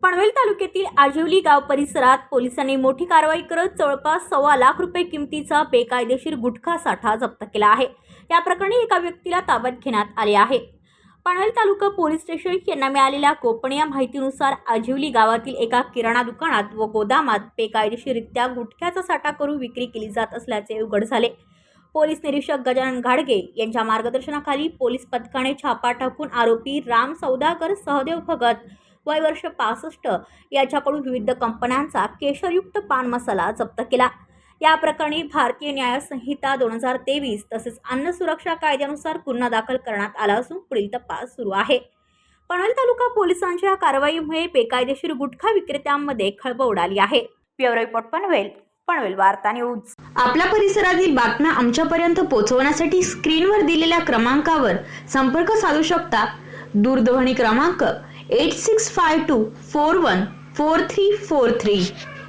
पनवेल तालुक्यातील आजिवली गाव परिसरात पोलिसांनी मोठी कारवाई करत जवळपास 1.25 लाख रुपये किमतीचा बेकायदेशीर गुटखा साठा जप्त केला आहे। या प्रकरणी एका व्यक्तीला ताब्यात घेण्यात आले आहे। पनवेल तालुका पोलीस स्टेशन यांना मिळालेल्या गोपनीय माहितीनुसार आजिवली गावातील एका किराणा दुकानात व गोदामात बेकायदेशीररित्या गुटख्याचा साठा करून विक्री केली जात असल्याचे उघड झाले। पोलीस निरीक्षक गजानन घाडगे यांच्या मार्गदर्शनाखाली पोलीस पथकाने छापा टाकून आरोपी राम सौदागर सहदेव भगत वय वर्ष 65 याच्याकडून विविध कंपन्यांचा केशरयुक्त पान मसाला जप्त केला। या प्रकरणी भारतीय न्याय संहिता 2023 तसेच अन्न सुरक्षा कायद्यानुसार गुन्हा दाखल करण्यात आला असून पुढील तपास सुरू आहे। पनवेल तालुका पोलिसांच्या कारवाईमुळे बेकायदेशीर गुटखा विक्रेत्यांमध्ये खळबळ उडाली आहे। ब्युरो रिपोर्ट पनवेल वार्ता न्यूज। आपल्या परिसरातील बातम्या आमच्यापर्यंत पोहोचवण्यासाठी स्क्रीनवर दिलेल्या क्रमांकावर संपर्क साधू शकता। दूरध्वनी क्रमांक 8652414343।